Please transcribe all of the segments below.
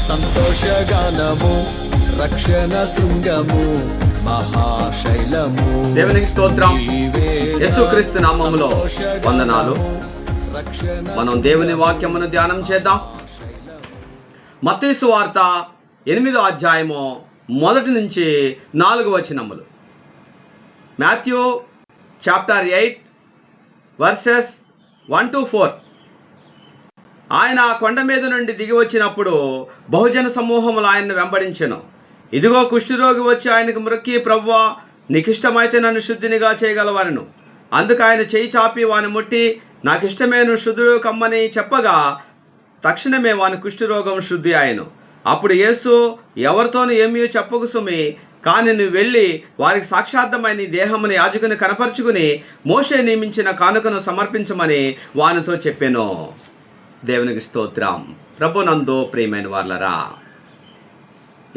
సంతోషగానము రక్షణ శృంగము మహాశైలము. దేవునికి స్తోత్రం. యేసుక్రీస్తు నామములో వందనాలు. మనం దేవుని వాక్యమును ధ్యానం చేద్దాం. మత్తయి సువార్త 8వ అధ్యాయము 1 నుంచి 4 వచనములు. Matthew chapter 8 versus 1 to 4. ఆయన కొండ మీద నుండి దిగి వచ్చినప్పుడు బహుజన సమూహములు ఆయన్ను వెంబడించెను. ఇదిగో కుష్ఠరోగి వచ్చి ఆయనకు మ్రొక్కి, ప్రభువా, నీకిష్టమైతే నన్ను శుద్ధినిగా చేయగలవనెను. అందుకు ఆయన చేయి చాపి వాని ముట్టి, నాకిష్టమే, నువ్వు శుద్ధుడు కమ్మని చెప్పగా తక్షణమే వాని కుష్ఠరోగం శుద్ధి ఆయను. అప్పుడు యేసు, ఎవరితోనూ ఏమీ చెప్పకు సుమి, కానీ నువ్వు వెళ్ళి వారికి సాక్షార్థమై నీ దేహముని యాజకుని కనపరుచుకుని మోషే నియమించిన కానుకను సమర్పించమని వానితో చెప్పెను. దేవునికి స్తోత్రం. ప్రభునందు ప్రియమైన వారలారా,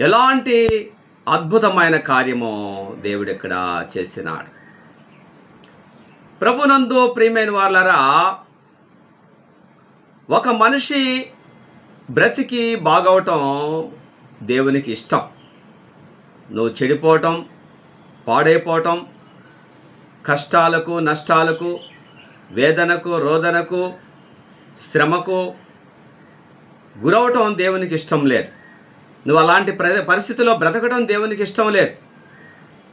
ఎలాంటి అద్భుతమైన కార్యమో దేవుడు ఇక్కడ చేసినాడు. ప్రభునందు ప్రియమైన వారలారా, ఒక మనిషి బ్రతికి బాగవటం దేవునికి ఇష్టం. నువ్వు చెడిపోవటం, పాడైపోవటం, కష్టాలకు, నష్టాలకు, వేదనకు, రోదనకు, శ్రమకు గురవటం దేవునికి ఇష్టం లేదు. నువ్వు అలాంటి పరిస్థితిలో బ్రతకడం దేవునికి ఇష్టం లేదు.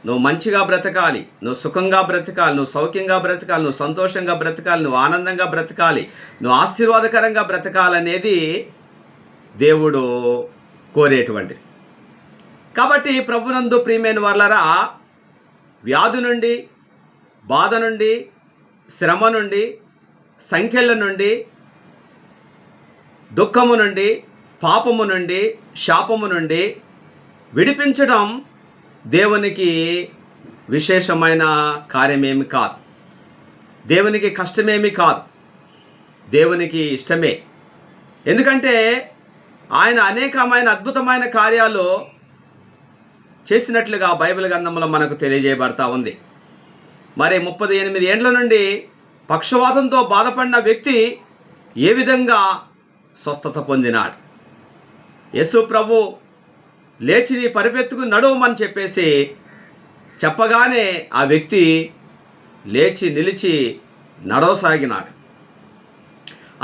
నువ్వు మంచిగా బ్రతకాలి, నువ్వు సుఖంగా బ్రతకాలి, నువ్వు సౌఖ్యంగా బ్రతకాలి, నువ్వు సంతోషంగా బ్రతకాలి, నువ్వు ఆనందంగా బ్రతకాలి, నువ్వు ఆశీర్వాదకరంగా బ్రతకాలనేది దేవుడు కోరేటువంటిది. కాబట్టి ప్రభునందు ప్రియమైన వారలారా, వ్యాధి నుండి, బాధ నుండి, శ్రమ నుండి, సంఖ్యల నుండి, దుఃఖము నుండి, పాపము నుండి, శాపము నుండి విడిపించడం దేవునికి విశేషమైన కార్యమేమి కాదు. దేవునికి కష్టమేమి కాదు. దేవునికి ఇష్టమే. ఎందుకంటే ఆయన అనేకమైన అద్భుతమైన కార్యాలు చేసినట్లుగా బైబిల్ గ్రంథంలో మనకు తెలియజేయబడతా ఉంది. మరి 38 ఏండ్ల నుండి పక్షవాతంతో బాధపడిన వ్యక్తి ఏ విధంగా స్వస్థత పొందినాడు. యేసు ప్రభు లేచి నీ పరిపెత్తుకు నడువమని చెప్పేసి చెప్పగానే ఆ వ్యక్తి లేచి నిలిచి నడవసాగినాడు.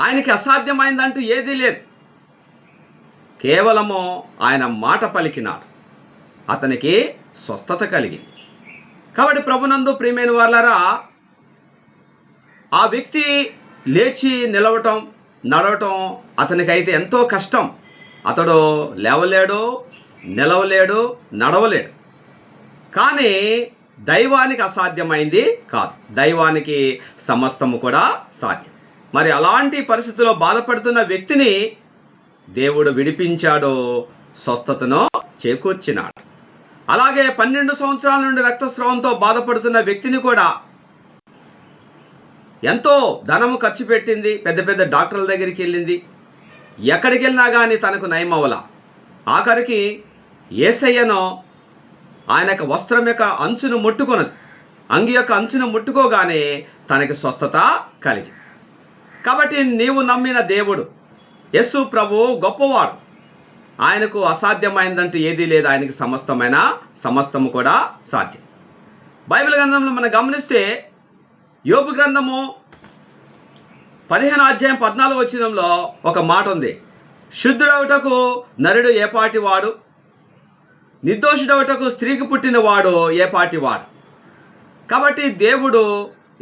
ఆయనకి అసాధ్యమైందంటూ ఏదీ లేదు. కేవలము ఆయన మాట పలికినాడు, అతనికి స్వస్థత కలిగింది. కాబట్టి ప్రభునందు ప్రియమైన వారలారా, ఆ వ్యక్తి లేచి నిలవటం, నడవటం అతనికైతే ఎంతో కష్టం. అతడు లేవలేడు, నిలవలేడు, నడవలేడు. కానీ దైవానికి అసాధ్యమైంది కాదు. దైవానికి సమస్తము కూడా సాధ్యం. మరి అలాంటి పరిస్థితుల్లో బాధపడుతున్న వ్యక్తిని దేవుడు విడిపించాడు, స్వస్థతను చేకూర్చినాడు. అలాగే 12 సంవత్సరాల నుండి రక్తస్రావంతో బాధపడుతున్న వ్యక్తిని కూడా ఎంతో ధనము ఖర్చు పెట్టింది, పెద్ద పెద్ద డాక్టర్ల దగ్గరికి వెళ్ళింది, ఎక్కడికి వెళ్ళినా కానీ తనకు నయమవల. ఆఖరికి యేసయ్యను ఆయన యొక్క వస్త్రం యొక్క అంచును ముట్టుకొనదు, అంగి యొక్క అంచును ముట్టుకోగానే తనకి స్వస్థత కలిగి. కాబట్టి నీవు నమ్మిన దేవుడు యేసు ప్రభు గొప్పవాడు. ఆయనకు అసాధ్యమైందంటూ ఏదీ లేదు. ఆయనకి సమస్తము కూడా సాధ్యం. బైబిల్ గ్రంథంలో మనం గమనిస్తే యోబు గ్రంథము 15వ అధ్యాయం 14వ వచనంలో ఒక మాట ఉంది. శుద్ధుడవుటకు నరుడు ఏపాటి వాడు, నిర్దోషుడవుటకు స్త్రీకి పుట్టిన వాడు ఏపాటి వాడు. కాబట్టి దేవుడు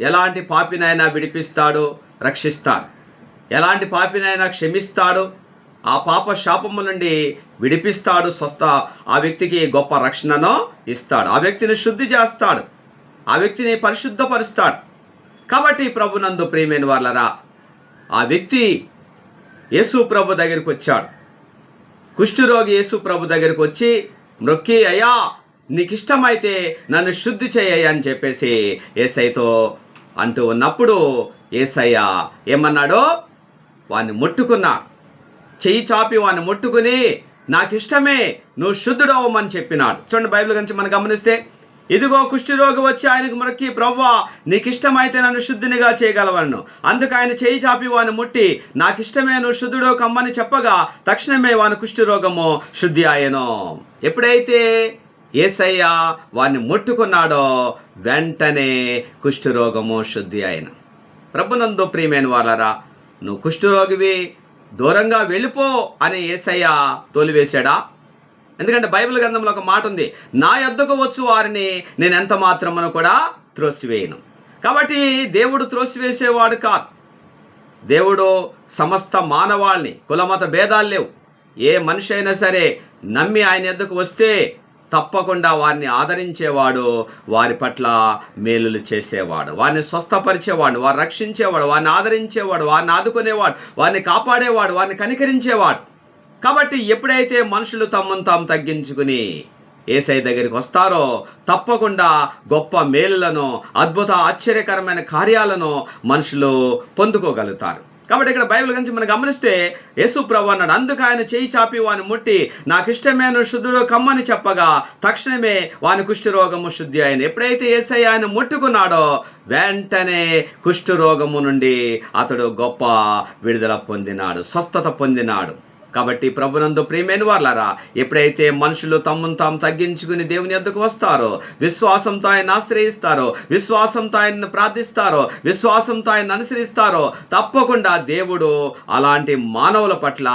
ఎలాంటి పాపినైనా విడిపిస్తాడు, రక్షిస్తాడు. ఎలాంటి పాపినైనా క్షమిస్తాడు, ఆ పాప శాపము నుండి విడిపిస్తాడు. ఆ వ్యక్తికి గొప్ప రక్షణను ఇస్తాడు. ఆ వ్యక్తిని శుద్ధి చేస్తాడు, ఆ వ్యక్తిని పరిశుద్ధపరుస్తాడు. కాబట్టి ప్రభునందు ప్రియమైన వారలారా, ఆ వ్యక్తి యేసు ప్రభు దగ్గరికి వచ్చాడు. కుష్ఠరోగి యేసు ప్రభు దగ్గరికి వచ్చి మ్రొక్కి, అయ్యా, నీకు ఇష్టమైతే నన్ను శుద్ధి చేయ అని చెప్పేసి యేసయ్యతో అంటూ ఉన్నప్పుడు యేసయ్య ఏమన్నాడో వాడిని ముట్టుకున్నాడు. చెయ్యి చాపి వాడిని ముట్టుకుని, నాకు ఇష్టమే, నువ్వు శుద్ధుడవమని చెప్పినాడు. చూడండి, బైబిల్ గురించి మనం గమనిస్తే ఇదిగో కుష్ఠరోగి వచ్చి ఆయనకు మొక్కి, ప్రభువా నీకిష్టమైతే నన్ను శుద్ధినిగా చేయగలవను. అందుకు ఆయన చేయి చాపి వాని ముట్టి, నాకిష్టమే నువ్వు శుద్ధుడో కమ్మని చెప్పగా తక్షణమే వాని కుష్ఠరోగము శుద్ధి ఆయను. ఎప్పుడైతే యేసయ్య వారిని ముట్టుకున్నాడో వెంటనే కుష్ఠరోగము శుద్ధి అయిన. ప్రభునందు ప్రియమైన వారలారా, నువ్వు కుష్ఠరోగివి, దూరంగా వెళ్ళిపో అని యేసయ్య తోలివేశాడా? ఎందుకంటే బైబిల్ గ్రంథంలో ఒక మాట ఉంది, నా యొద్దకు వచ్చు వారిని నేను ఎంత మాత్రమును కూడా త్రోసివేయను. కాబట్టి దేవుడు త్రోసివేసేవాడు కాదు. దేవుడు సమస్త మానవాళ్ళని, కులమత భేదాలు లేవు, ఏ మనిషి అయినా సరే నమ్మి ఆయన యొద్దకు వస్తే తప్పకుండా వారిని ఆదరించేవాడు, వారి పట్ల మేలులు చేసేవాడు, వారిని స్వస్థపరిచేవాడు, వారిని రక్షించేవాడు, వారిని ఆదరించేవాడు, వారిని ఆదుకునేవాడు, వారిని కాపాడేవాడు, వారిని కనికరించేవాడు. కాబట్టి ఎప్పుడైతే మనుషులు తమను తాము తగ్గించుకుని యేసయ్య దగ్గరికి వస్తారో తప్పకుండా గొప్ప మేలులను, అద్భుత ఆశ్చర్యకరమైన కార్యాలను మనుషులు పొందుకోగలుగుతారు. కాబట్టి ఇక్కడ బైబిల్ గురించి మనం గమనిస్తే యేసు ప్రభువు అన్నాడు, అందుకు ఆయన చేయి చాపి వాని ముట్టి, నాకిష్టమైన శుద్ధుడు కమ్మని చెప్పగా తక్షణమే వాని కుష్ఠరోగము శుద్ధి అయింది. ఎప్పుడైతే యేసయ్య ఆయన ముట్టుకున్నాడో వెంటనే కుష్ఠరోగము నుండి అతడు గొప్ప విడుదల పొందినాడు, స్వస్థత పొందినాడు. కాబట్టి ప్రభునందు ప్రియమైన వారలారా, ఎప్పుడైతే మనుషులు తమను తాము తగ్గించుకుని దేవుని యొద్దకు వస్తారో, విశ్వాసంతో ఆయన ఆశ్రయిస్తారో, విశ్వాసంతో ఆయన్ని ప్రార్థిస్తారో, విశ్వాసంతో ఆయన అనుసరిస్తారో తప్పకుండా దేవుడు అలాంటి మానవుల పట్ల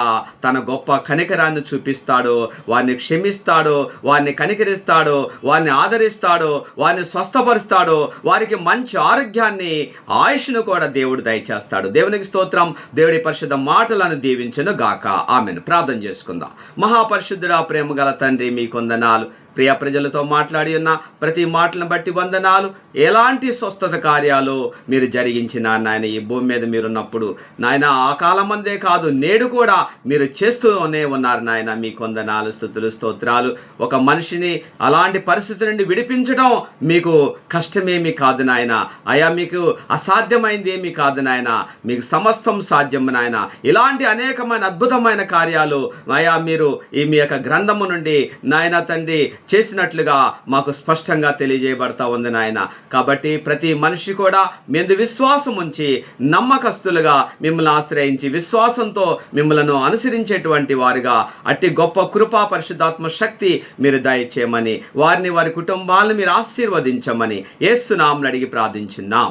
తన గొప్ప కనికరాన్ని చూపిస్తాడు, వారిని క్షమిస్తాడు, వారిని కనికరిస్తాడు, వారిని ఆదరిస్తాడు, వారిని స్వస్థపరుస్తాడు, వారికి మంచి ఆరోగ్యాన్ని, ఆయుష్ను కూడా దేవుడు దయచేస్తాడు. దేవునికి స్తోత్రం. దేవుడి పరిశుద్ధ మాటలను దీవించును గాక. ఆమెన్. ప్రార్థన చేసుకుందాం. మహాపరిశుద్ధుడా, ప్రేమ గల తండ్రి, మీకు వందనాలు. ప్రియ ప్రజలతో మాట్లాడి ఉన్న ప్రతి మాటలను బట్టి వందనాలు. ఎలాంటి స్వస్థత కార్యాలు మీరు జరిగించిన నాయన ఈ భూమి మీద మీరున్నప్పుడు నాయన, ఆ కాలమందే కాదు నేడు కూడా మీరు చేస్తూనే ఉన్నారు నాయన. మీకు వందనాలు, స్తుతులు, స్తోత్రాలు. ఒక మనిషిని అలాంటి పరిస్థితి నుండి విడిపించడం మీకు కష్టమేమీ కాదు నాయన. అయా, మీకు అసాధ్యమైంది ఏమీ కాదు నాయన, మీకు సమస్తం సాధ్యం నాయన. ఇలాంటి అనేకమైన అద్భుతమైన కార్యాలు అయా మీరు ఈ మీ యొక్క గ్రంథము నుండి నాయన తండ్రి చేసినట్లుగా మాకు స్పష్టంగా తెలియజేయబడతా ఉంది నాయన. కాబట్టి ప్రతి మనిషి కూడా మీద విశ్వాసం ఉంచి నమ్మకస్తులుగా మిమ్మల్ని ఆశ్రయించి విశ్వాసంతో మిమ్మల్ని అనుసరించేటువంటి వారుగా అట్టి గొప్ప కృపా పరిశుద్ధాత్మ శక్తి మీరు దయచేయమని, వారిని వారి కుటుంబాలను మీరు ఆశీర్వదించమని యేసు నామమున అడిగి ప్రార్థించున్నాం.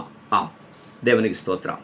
దేవునికి స్తోత్రం.